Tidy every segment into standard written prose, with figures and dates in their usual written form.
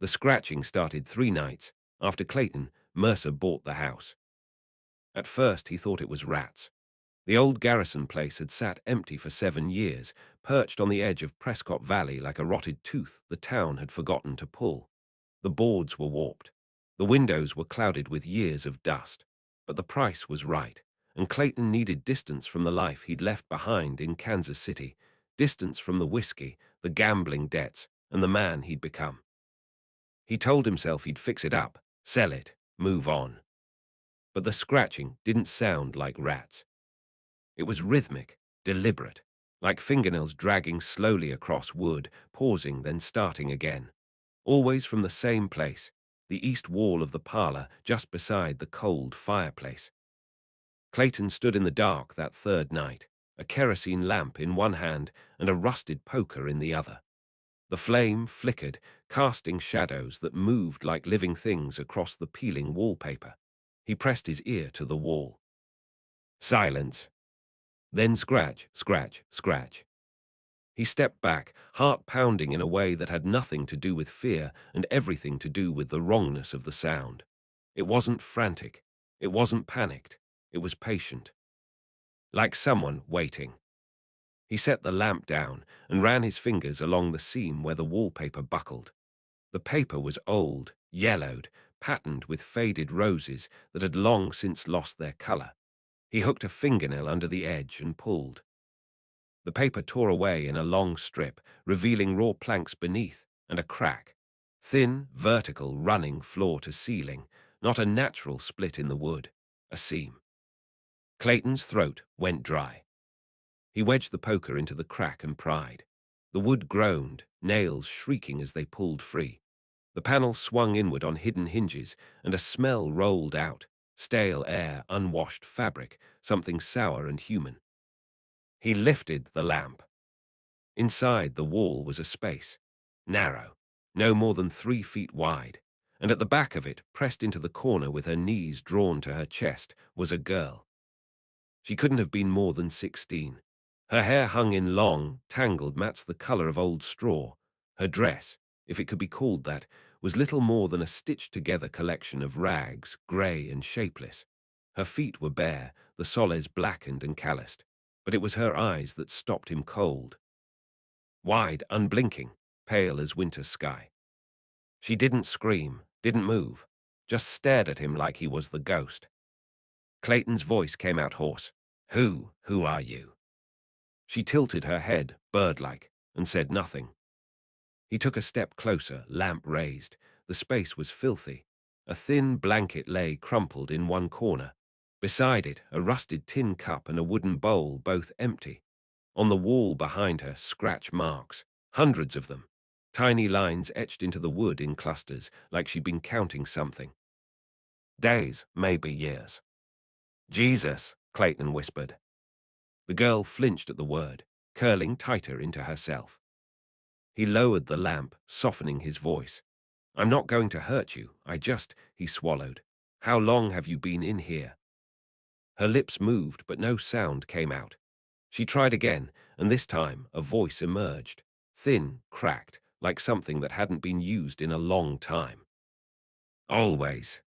The scratching started 3 nights after Clayton Mercer bought the house. At first, he thought it was rats. The old Garrison place had sat empty for 7 years, perched on the edge of Prescott Valley like a rotted tooth the town had forgotten to pull. The boards were warped. The windows were clouded with years of dust. But the price was right, and Clayton needed distance from the life he'd left behind in Kansas City, distance from the whiskey, the gambling debts, and the man he'd become. He told himself he'd fix it up, sell it, move on. But the scratching didn't sound like rats. It was rhythmic, deliberate, like fingernails dragging slowly across wood, pausing, then starting again. Always from the same place, the east wall of the parlor just beside the cold fireplace. Clayton stood in the dark that third night, a kerosene lamp in one hand and a rusted poker in the other. The flame flickered, casting shadows that moved like living things across the peeling wallpaper. He pressed his ear to the wall. Silence. Then scratch, scratch, scratch. He stepped back, heart pounding in a way that had nothing to do with fear and everything to do with the wrongness of the sound. It wasn't frantic. It wasn't panicked. It was patient. Like someone waiting. He set the lamp down and ran his fingers along the seam where the wallpaper buckled. The paper was old, yellowed, patterned with faded roses that had long since lost their color. He hooked a fingernail under the edge and pulled. The paper tore away in a long strip, revealing raw planks beneath and a crack. Thin, vertical, running floor to ceiling, not a natural split in the wood, a seam. Clayton's throat went dry. He wedged the poker into the crack and pried. The wood groaned, nails shrieking as they pulled free. The panel swung inward on hidden hinges, and a smell rolled out, stale air, unwashed fabric, something sour and human. He lifted the lamp. Inside the wall was a space, narrow, no more than 3 feet wide, and at the back of it, pressed into the corner with her knees drawn to her chest, was a girl. She couldn't have been more than 16. Her hair hung in long, tangled mats the color of old straw. Her dress, if it could be called that, was little more than a stitched-together collection of rags, grey and shapeless. Her feet were bare, the soles blackened and calloused, but it was her eyes that stopped him cold. Wide, unblinking, pale as winter sky. She didn't scream, didn't move, just stared at him like he was the ghost. Clayton's voice came out hoarse. Who are you? She tilted her head, bird-like, and said nothing. He took a step closer, lamp raised. The space was filthy. A thin blanket lay crumpled in one corner. Beside it, a rusted tin cup and a wooden bowl, both empty. On the wall behind her, scratch marks, hundreds of them. Tiny lines etched into the wood in clusters, like she'd been counting something. Days, maybe years. Jesus, Clayton whispered. The girl flinched at the word, curling tighter into herself. He lowered the lamp, softening his voice. I'm not going to hurt you, he swallowed. How long have you been in here? Her lips moved, but no sound came out. She tried again, and this time a voice emerged, thin, cracked, like something that hadn't been used in a long time. Always.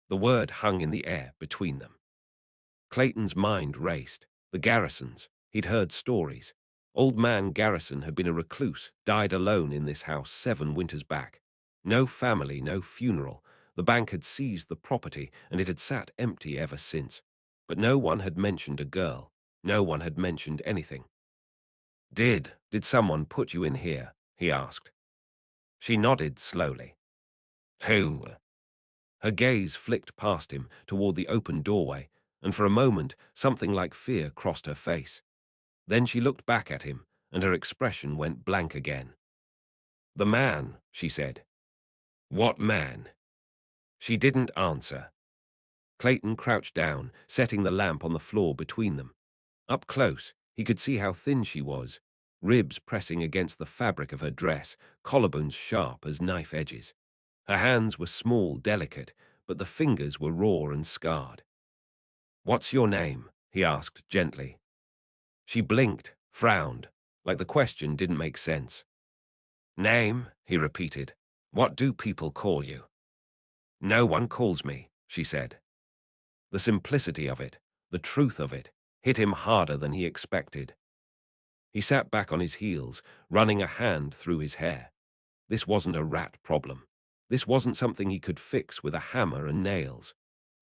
The word hung in the air between them. Clayton's mind raced. The Garrisons. He'd heard stories. Old man Garrison had been a recluse, died alone in this house 7 winters back. No family, no funeral. The bank had seized the property, and it had sat empty ever since. But no one had mentioned a girl. No one had mentioned anything. Did someone put you in here? He asked. She nodded slowly. Who? Her gaze flicked past him toward the open doorway, and for a moment something like fear crossed her face. Then she looked back at him, and her expression went blank again. The man, she said. What man? She didn't answer. Clayton crouched down, setting the lamp on the floor between them. Up close, he could see how thin she was, ribs pressing against the fabric of her dress, collarbones sharp as knife edges. Her hands were small, delicate, but the fingers were raw and scarred. What's your name? He asked gently. She blinked, frowned, like the question didn't make sense. Name? He repeated. What do people call you? No one calls me, she said. The simplicity of it, the truth of it, hit him harder than he expected. He sat back on his heels, running a hand through his hair. This wasn't a rat problem. This wasn't something he could fix with a hammer and nails.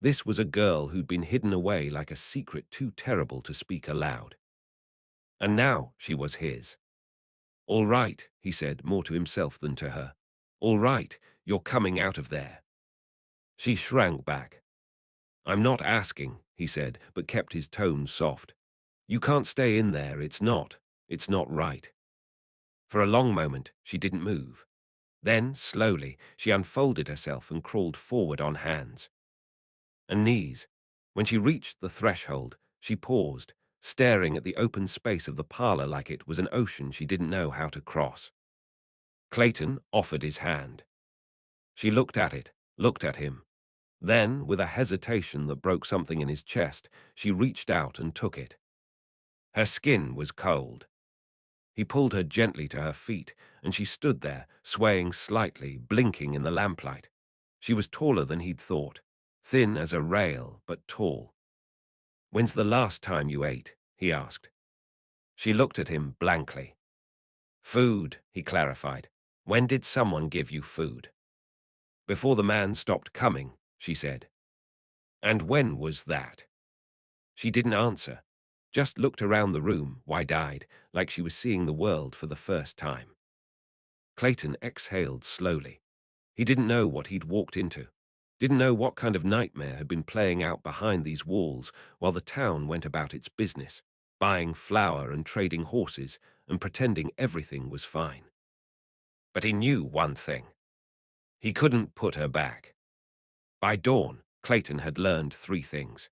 This was a girl who'd been hidden away like a secret too terrible to speak aloud. And now she was his. All right, he said, more to himself than to her. All right, you're coming out of there. She shrank back. I'm not asking, he said, but kept his tone soft. You can't stay in there, it's not right. For a long moment, she didn't move. Then, slowly, she unfolded herself and crawled forward on hands and knees. When she reached the threshold, she paused, staring at the open space of the parlor like it was an ocean she didn't know how to cross. Clayton offered his hand. She looked at it, looked at him. Then, with a hesitation that broke something in his chest, she reached out and took it. Her skin was cold. He pulled her gently to her feet, and she stood there, swaying slightly, blinking in the lamplight. She was taller than he'd thought, thin as a rail, but tall. When's the last time you ate? He asked. She looked at him blankly. Food, he clarified. When did someone give you food? Before the man stopped coming, she said. And when was that? She didn't answer, just looked around the room, wide-eyed, like she was seeing the world for the first time. Clayton exhaled slowly. He didn't know what he'd walked into, didn't know what kind of nightmare had been playing out behind these walls while the town went about its business, buying flour and trading horses and pretending everything was fine. But he knew one thing. He couldn't put her back. By dawn, Clayton had learned 3 things.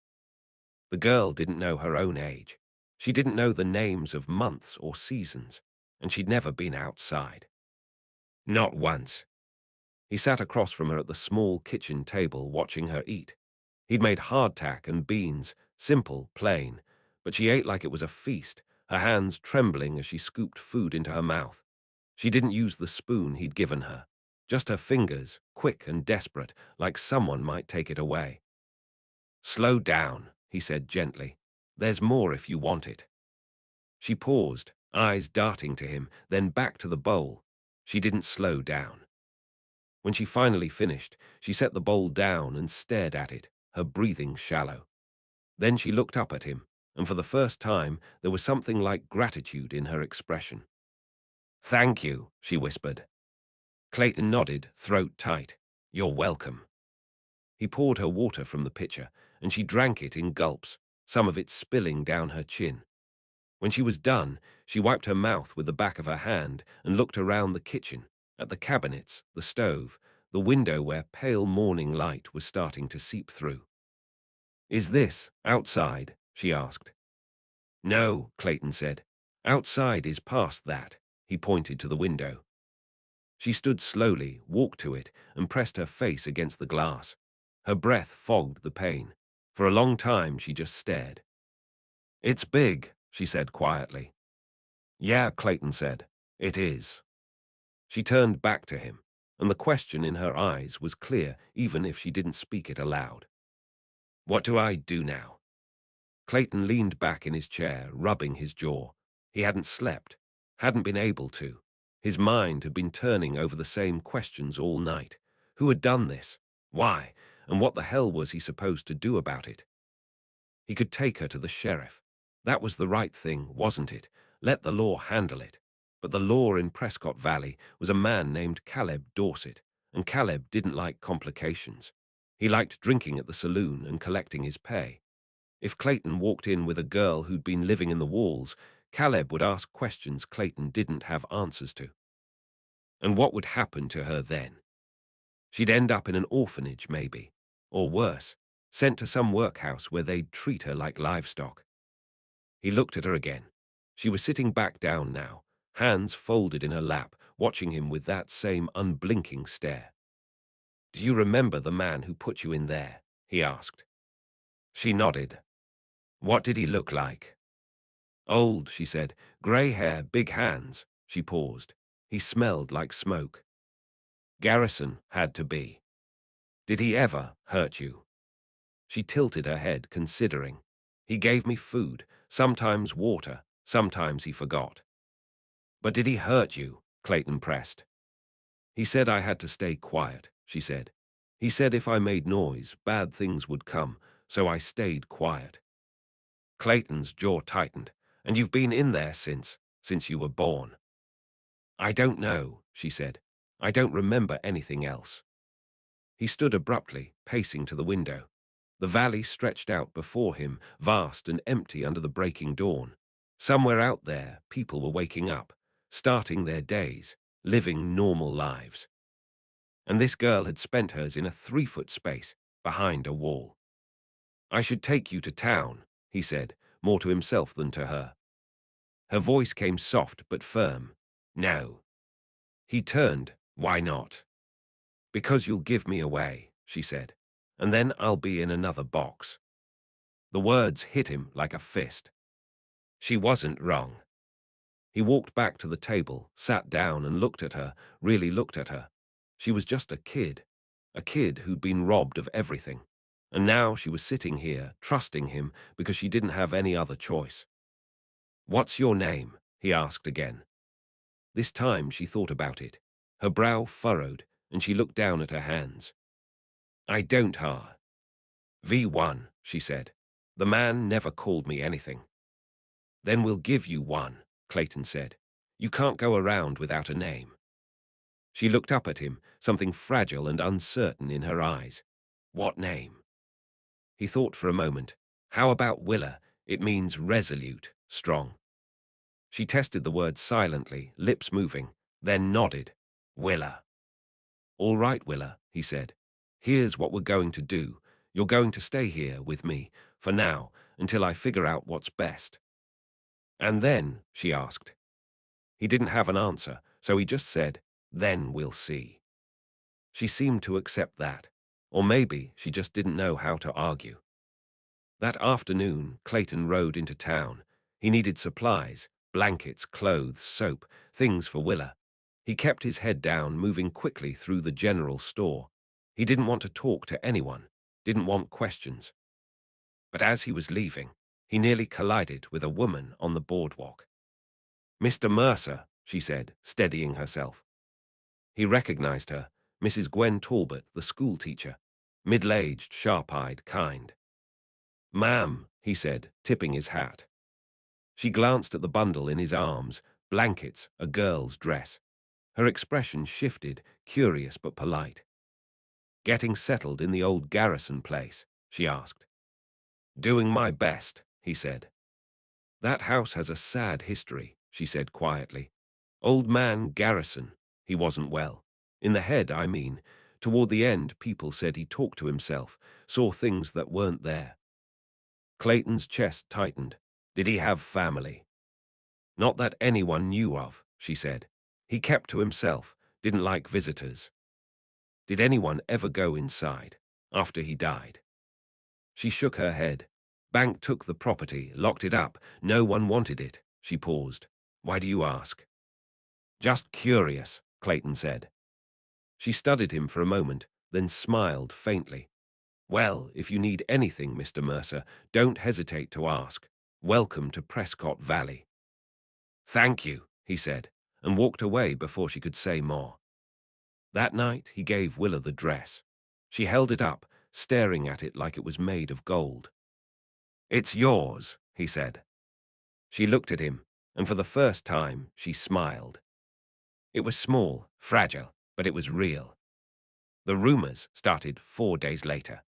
The girl didn't know her own age. She didn't know the names of months or seasons, and she'd never been outside. Not once. He sat across from her at the small kitchen table watching her eat. He'd made hardtack and beans, simple, plain, but she ate like it was a feast, her hands trembling as she scooped food into her mouth. She didn't use the spoon he'd given her, just her fingers, quick and desperate, like someone might take it away. Slow down, he said gently. There's more if you want it. She paused, eyes darting to him, then back to the bowl. She didn't slow down. When she finally finished, she set the bowl down and stared at it, her breathing shallow. Then she looked up at him, and for the first time there was something like gratitude in her expression. Thank you, she whispered. Clayton nodded, throat tight. You're welcome. He poured her water from the pitcher, and she drank it in gulps, some of it spilling down her chin. When she was done, she wiped her mouth with the back of her hand and looked around the kitchen, at the cabinets, the stove, the window where pale morning light was starting to seep through. Is this outside? She asked. No, Clayton said. Outside is past that. He pointed to the window. She stood slowly, walked to it, and pressed her face against the glass. Her breath fogged the pain. For a long time she just stared. It's big, she said quietly. Yeah, Clayton said. It is. She turned back to him, and the question in her eyes was clear even if she didn't speak it aloud. What do I do now? Clayton leaned back in his chair, rubbing his jaw. He hadn't slept, hadn't been able to. His mind had been turning over the same questions all night. Who had done this? Why? And what the hell was he supposed to do about it? He could take her to the sheriff. That was the right thing, wasn't it? Let the law handle it. But the law in Prescott Valley was a man named Caleb Dorset, and Caleb didn't like complications. He liked drinking at the saloon and collecting his pay. If Clayton walked in with a girl who'd been living in the walls, Caleb would ask questions Clayton didn't have answers to. And what would happen to her then? She'd end up in an orphanage, maybe. Or worse, sent to some workhouse where they'd treat her like livestock. He looked at her again. She was sitting back down now, hands folded in her lap, watching him with that same unblinking stare. Do you remember the man who put you in there? He asked. She nodded. What did he look like? Old, she said. Grey hair, big hands. She paused. He smelled like smoke. Garrison had to be. Did he ever hurt you? She tilted her head, considering. He gave me food, sometimes water, sometimes he forgot. But did he hurt you? Clayton pressed. He said I had to stay quiet, she said. He said if I made noise, bad things would come, so I stayed quiet. Clayton's jaw tightened. And you've been in there since you were born. I don't know, she said. I don't remember anything else. He stood abruptly, pacing to the window. The valley stretched out before him, vast and empty under the breaking dawn. Somewhere out there, people were waking up, starting their days, living normal lives. And this girl had spent hers in a 3-foot space, behind a wall. I should take you to town, he said, more to himself than to her. Her voice came soft but firm. No. He turned. Why not? Because you'll give me away, she said, and then I'll be in another box. The words hit him like a fist. She wasn't wrong. He walked back to the table, sat down and looked at her, really looked at her. She was just a kid who'd been robbed of everything. And now she was sitting here, trusting him because she didn't have any other choice. What's your name? He asked again. This time she thought about it. Her brow furrowed, and she looked down at her hands. I don't, V1, she said. The man never called me anything. Then we'll give you one, Clayton said. You can't go around without a name. She looked up at him, something fragile and uncertain in her eyes. What name? He thought for a moment. How about Willa? It means resolute, strong. She tested the word silently, lips moving, then nodded. Willa. All right, Willa, he said. Here's what we're going to do. You're going to stay here with me, for now, until I figure out what's best. And then, she asked. He didn't have an answer, so he just said, then we'll see. She seemed to accept that, or maybe she just didn't know how to argue. That afternoon, Clayton rode into town. He needed supplies, blankets, clothes, soap, things for Willa. He kept his head down, moving quickly through the general store. He didn't want to talk to anyone, didn't want questions. But as he was leaving, he nearly collided with a woman on the boardwalk. Mr. Mercer, she said, steadying herself. He recognized her, Mrs. Gwen Talbot, the schoolteacher, middle-aged, sharp-eyed, kind. Ma'am, he said, tipping his hat. She glanced at the bundle in his arms, blankets, a girl's dress. Her expression shifted, curious but polite. Getting settled in the old Garrison place, she asked. Doing my best, he said. That house has a sad history, she said quietly. Old man Garrison, he wasn't well. In the head, I mean. Toward the end, people said he talked to himself, saw things that weren't there. Clayton's chest tightened. Did he have family? Not that anyone knew of, she said. He kept to himself, didn't like visitors. Did anyone ever go inside after he died? She shook her head. Bank took the property, locked it up. No one wanted it. She paused. Why do you ask? Just curious, Clayton said. She studied him for a moment, then smiled faintly. Well, if you need anything, Mr. Mercer, don't hesitate to ask. Welcome to Prescott Valley. Thank you, he said, and walked away before she could say more. That night, he gave Willa the dress. She held it up, staring at it like it was made of gold. It's yours, he said. She looked at him, and for the first time, she smiled. It was small, fragile, but it was real. The rumors started 4 days later.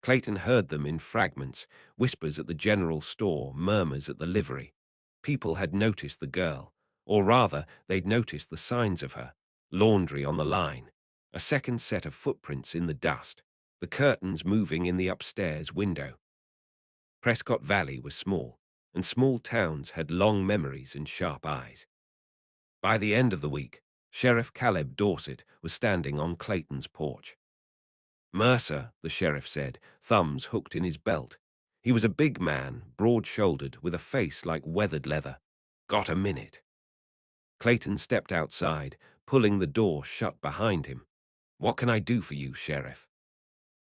Clayton heard them in fragments, whispers at the general store, murmurs at the livery. People had noticed the girl, or rather, they'd noticed the signs of her. Laundry on the line, a second set of footprints in the dust, the curtains moving in the upstairs window. Prescott Valley was small, and small towns had long memories and sharp eyes. By the end of the week, Sheriff Caleb Dorset was standing on Clayton's porch. Mercer, the sheriff said, thumbs hooked in his belt. He was a big man, broad-shouldered, with a face like weathered leather. Got a minute? Clayton stepped outside, pulling the door shut behind him. "What can I do for you, Sheriff?"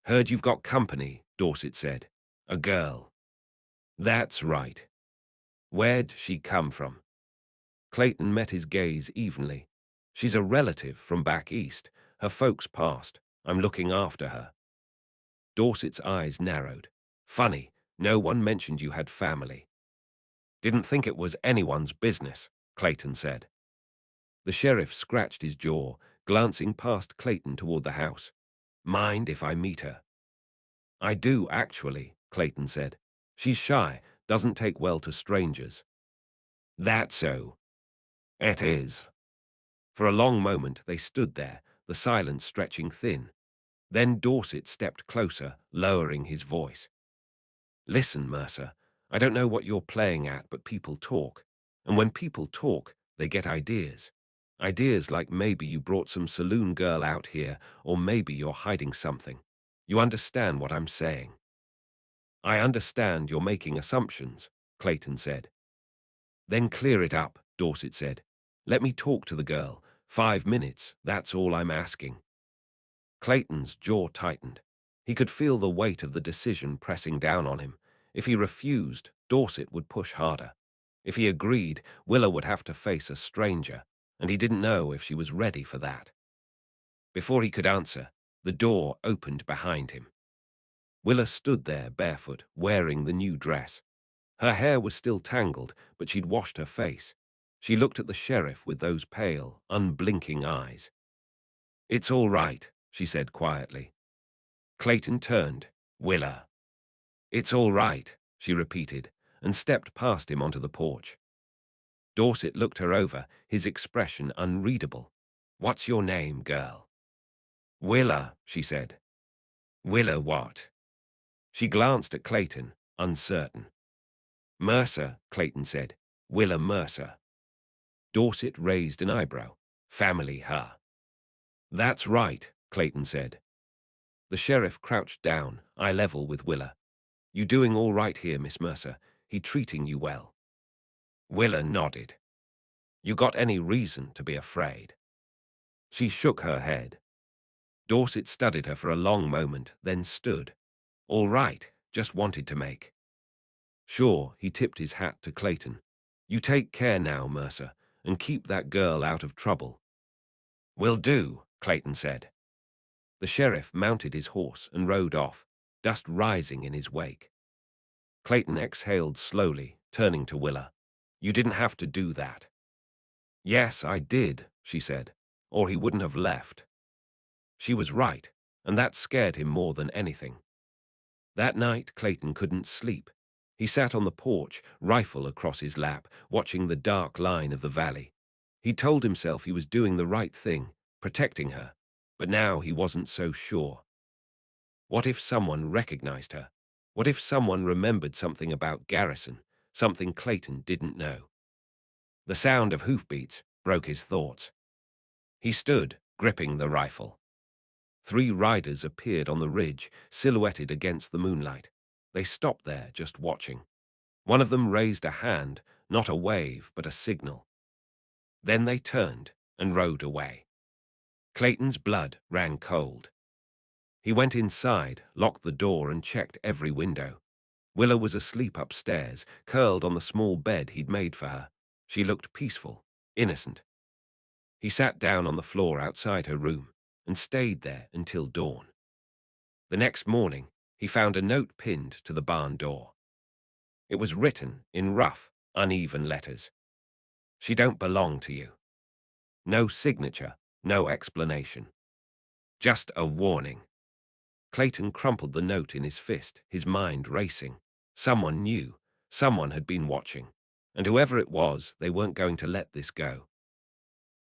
"Heard you've got company," Dorset said. "A girl." "That's right. Where'd she come from?" Clayton met his gaze evenly. "She's a relative from back east. Her folks passed. I'm looking after her." Dorset's eyes narrowed. "Funny, no one mentioned you had family." "Didn't think it was anyone's business," Clayton said. The sheriff scratched his jaw, glancing past Clayton toward the house. "Mind if I meet her?" "I do, actually," Clayton said. "She's shy, doesn't take well to strangers." "That so?" "It is." For a long moment they stood there, the silence stretching thin. Then Dorset stepped closer, lowering his voice. "Listen, Mercer, I don't know what you're playing at, but people talk. And when people talk, they get ideas. Ideas like maybe you brought some saloon girl out here, or maybe you're hiding something. You understand what I'm saying?" "I understand you're making assumptions," Clayton said. "Then clear it up," Dorset said. "Let me talk to the girl. 5 minutes, that's all I'm asking." Clayton's jaw tightened. He could feel the weight of the decision pressing down on him. If he refused, Dorset would push harder. If he agreed, Willa would have to face a stranger, and he didn't know if she was ready for that. Before he could answer, the door opened behind him. Willa stood there barefoot, wearing the new dress. Her hair was still tangled, but she'd washed her face. She looked at the sheriff with those pale, unblinking eyes. "It's all right," she said quietly. Clayton turned. "Willa." "It's all right," she repeated, and stepped past him onto the porch. Dorset looked her over, his expression unreadable. "What's your name, girl?" "Willa," she said. "Willa what?" She glanced at Clayton, uncertain. "Mercer," Clayton said. "Willa Mercer." Dorset raised an eyebrow. "Family, huh?" "That's right," Clayton said. The sheriff crouched down, eye level with Willa. "You doing all right here, Miss Mercer? He treating you well?" Willa nodded. "You got any reason to be afraid?" She shook her head. Dorset studied her for a long moment, then stood. "All right, just wanted to make." "Sure," he tipped his hat to Clayton. "You take care now, Mercer, and keep that girl out of trouble." "Will do," Clayton said. The sheriff mounted his horse and rode off, dust rising in his wake. Clayton exhaled slowly, turning to Willa. "You didn't have to do that." "Yes, I did," she said, "or he wouldn't have left." She was right, and that scared him more than anything. That night, Clayton couldn't sleep. He sat on the porch, rifle across his lap, watching the dark line of the valley. He told himself he was doing the right thing, protecting her, but now he wasn't so sure. What if someone recognized her? What if someone remembered something about Garrison, something Clayton didn't know? The sound of hoofbeats broke his thoughts. He stood, gripping the rifle. 3 riders appeared on the ridge, silhouetted against the moonlight. They stopped there, just watching. One of them raised a hand, not a wave, but a signal. Then they turned and rode away. Clayton's blood ran cold. He went inside, locked the door, and checked every window. Willa was asleep upstairs, curled on the small bed he'd made for her. She looked peaceful, innocent. He sat down on the floor outside her room and stayed there until dawn. The next morning, he found a note pinned to the barn door. It was written in rough, uneven letters. "She don't belong to you." No signature, no explanation. Just a warning. Clayton crumpled the note in his fist, his mind racing. Someone knew. Someone had been watching. And whoever it was, they weren't going to let this go.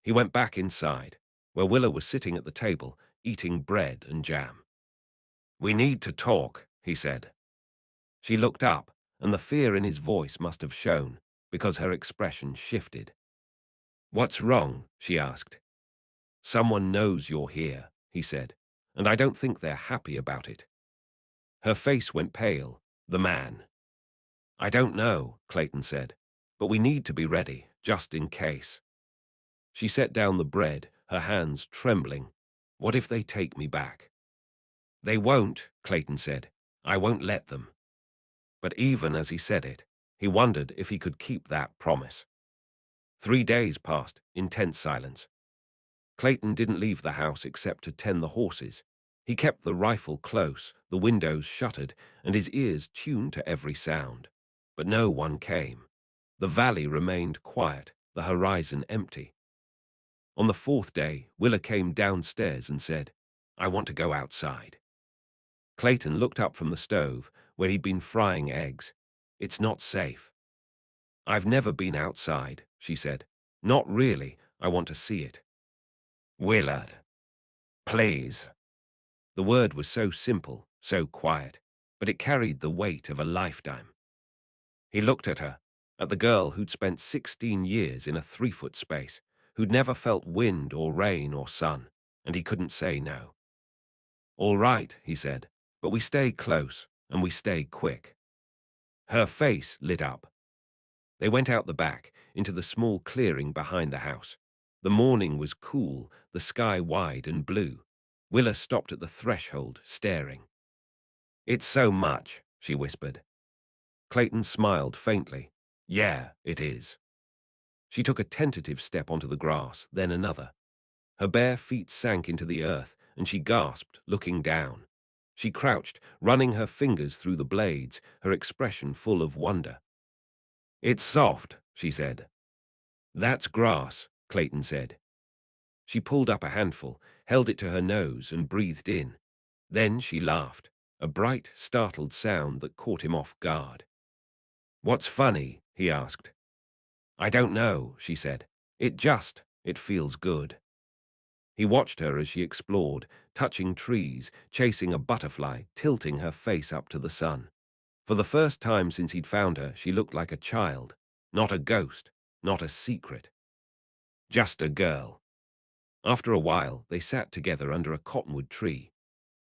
He went back inside, where Willa was sitting at the table, eating bread and jam. "We need to talk," he said. She looked up, and the fear in his voice must have shown, because her expression shifted. "What's wrong?" she asked. "Someone knows you're here," he said, "and I don't think they're happy about it." Her face went pale. "The man." "I don't know," Clayton said, "but we need to be ready, just in case." She set down the bread, her hands trembling. What if they take me back? They won't, Clayton said. I won't let them. But even as he said it, he wondered if he could keep that promise. 3 days passed in tense silence. Clayton didn't leave the house except to tend the horses. He kept the rifle close, the windows shuttered, and his ears tuned to every sound. But no one came. The valley remained quiet, the horizon empty. On the fourth day, Willa came downstairs and said, I want to go outside. Clayton looked up from the stove, where he'd been frying eggs. It's not safe. I've never been outside, she said. Not really. I want to see it. Willa, please. The word was so simple, so quiet, but it carried the weight of a lifetime. He looked at the girl who'd spent 16 years in a 3-foot space, who'd never felt wind or rain or sun, and he couldn't say no. All right, he said, but we stay close, and we stay quick. Her face lit up. They went out the back, into the small clearing behind the house. The morning was cool, the sky wide and blue. Willa stopped at the threshold, staring. It's so much, she whispered. Clayton smiled faintly. Yeah, it is. She took a tentative step onto the grass, then another. Her bare feet sank into the earth, and she gasped, looking down. She crouched, running her fingers through the blades, her expression full of wonder. It's soft, she said. That's grass, Clayton said. She pulled up a handful, held it to her nose, and breathed in. Then she laughed, a bright, startled sound that caught him off guard. What's funny? He asked. I don't know, she said. It feels good. He watched her as she explored, touching trees, chasing a butterfly, tilting her face up to the sun. For the first time since he'd found her, she looked like a child, not a ghost, not a secret. Just a girl. After a while, they sat together under a cottonwood tree.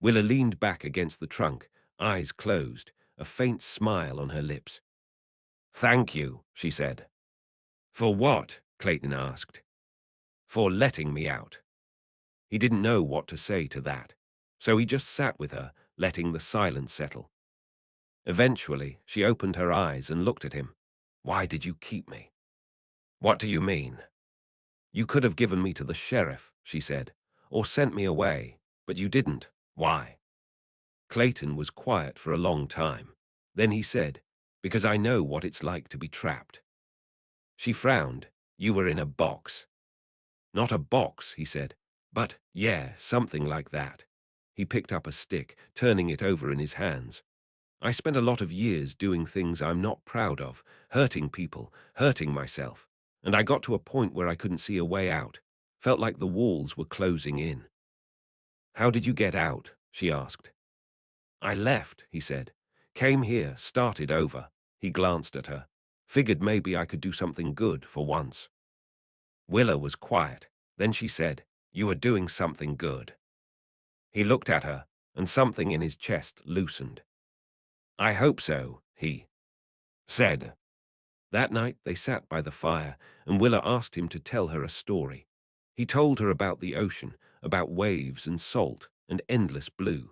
Willa leaned back against the trunk, eyes closed, a faint smile on her lips. Thank you, she said. For what? Clayton asked. For letting me out. He didn't know what to say to that, so he just sat with her, letting the silence settle. Eventually, she opened her eyes and looked at him. Why did you keep me? What do you mean? You could have given me to the sheriff, she said, or sent me away, but you didn't. Why? Clayton was quiet for a long time. Then he said, because I know what it's like to be trapped. She frowned. You were in a box. Not a box, he said, but, yeah, something like that. He picked up a stick, turning it over in his hands. I spent a lot of years doing things I'm not proud of, hurting people, hurting myself, and I got to a point where I couldn't see a way out. Felt like the walls were closing in. How did you get out? She asked. I left, he said. Came here, started over. He glanced at her. Figured maybe I could do something good for once. Willa was quiet. Then she said, You are doing something good. He looked at her, and something in his chest loosened. I hope so, he said. That night they sat by the fire, and Willa asked him to tell her a story. He told her about the ocean, about waves and salt and endless blue.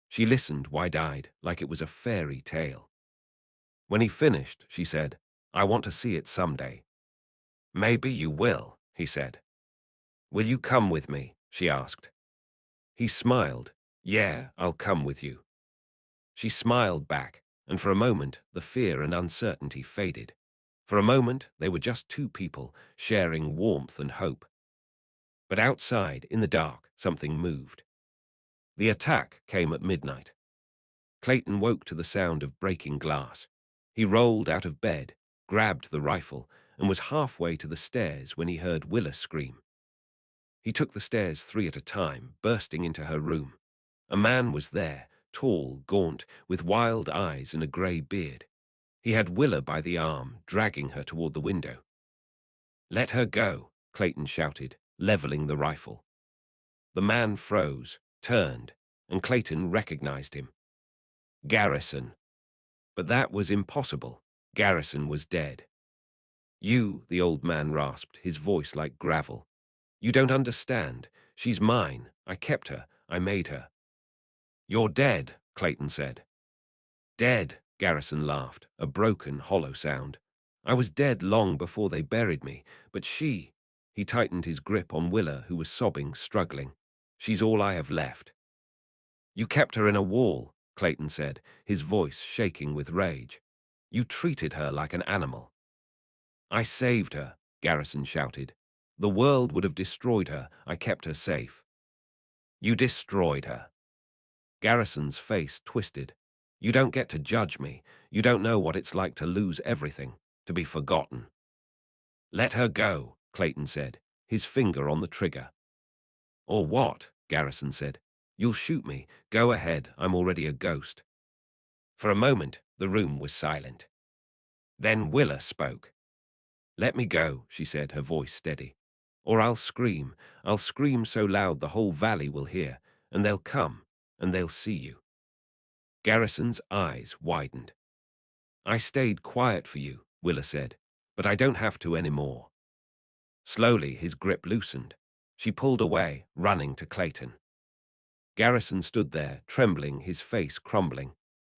She listened wide-eyed, like it was a fairy tale. When he finished, she said, I want to see it someday. Maybe you will, he said. Will you come with me? She asked. He smiled. Yeah, I'll come with you. She smiled back, and for a moment the fear and uncertainty faded. For a moment they were just two people, sharing warmth and hope. But outside, in the dark, something moved. The attack came at midnight. Clayton woke to the sound of breaking glass. He rolled out of bed, grabbed the rifle, and was halfway to the stairs when he heard Willa scream. He took the stairs 3 at a time, bursting into her room. A man was there, tall, gaunt, with wild eyes and a grey beard. He had Willa by the arm, dragging her toward the window. Let her go, Clayton shouted, leveling the rifle. The man froze, turned, and Clayton recognized him. Garrison. But that was impossible. Garrison was dead. You, the old man rasped, his voice like gravel. You don't understand. She's mine. I kept her. I made her. You're dead, Clayton said. Dead, Garrison laughed, a broken, hollow sound. I was dead long before they buried me, but she— He tightened his grip on Willa, who was sobbing, struggling. She's all I have left. You kept her in a wall, Clayton said, his voice shaking with rage. You treated her like an animal. I saved her, Garrison shouted. The world would have destroyed her. I kept her safe. You destroyed her. Garrison's face twisted. You don't get to judge me. You don't know what it's like to lose everything, to be forgotten. Let her go, Clayton said, his finger on the trigger. Or what? Garrison said. You'll shoot me. Go ahead. I'm already a ghost. For a moment, the room was silent. Then Willa spoke. Let me go, she said, her voice steady. Or I'll scream. I'll scream so loud the whole valley will hear, and they'll come, and they'll see you. Garrison's eyes widened. I stayed quiet for you, Willa said, but I don't have to anymore. Slowly, his grip loosened. She pulled away, running to Clayton. Garrison stood there, trembling, his face crumbling.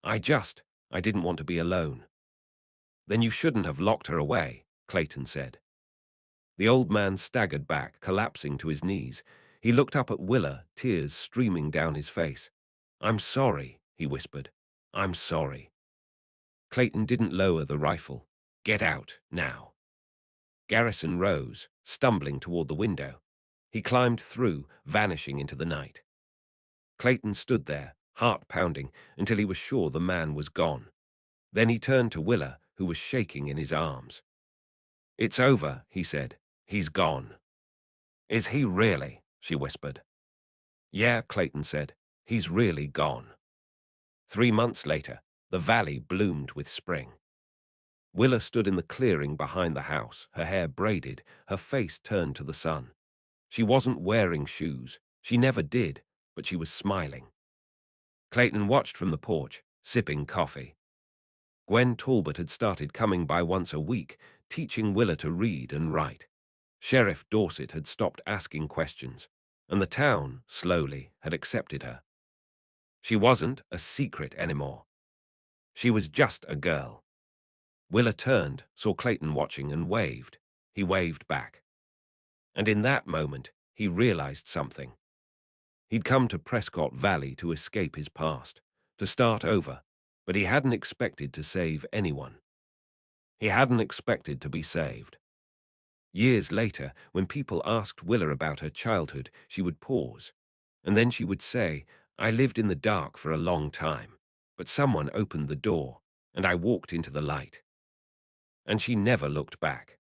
I didn't want to be alone. Then you shouldn't have locked her away, Clayton said. The old man staggered back, collapsing to his knees. He looked up at Willa, tears streaming down his face. I'm sorry, he whispered. I'm sorry. Clayton didn't lower the rifle. Get out, now. Garrison rose, stumbling toward the window. He climbed through, vanishing into the night. Clayton stood there, heart pounding, until he was sure the man was gone. Then he turned to Willa, who was shaking in his arms. It's over, he said. He's gone. Is he really? She whispered. Yeah, Clayton said. He's really gone. 3 months later, the valley bloomed with spring. Willa stood in the clearing behind the house, her hair braided, her face turned to the sun. She wasn't wearing shoes. She never did, but she was smiling. Clayton watched from the porch, sipping coffee. Gwen Talbot had started coming by once a week, teaching Willa to read and write. Sheriff Dorset had stopped asking questions, and the town, slowly, had accepted her. She wasn't a secret anymore. She was just a girl. Willa turned, saw Clayton watching, and waved. He waved back. And in that moment, he realized something. He'd come to Prescott Valley to escape his past, to start over, but he hadn't expected to save anyone. He hadn't expected to be saved. Years later, when people asked Willa about her childhood, she would pause, and then she would say, I lived in the dark for a long time, but someone opened the door, and I walked into the light. And she never looked back.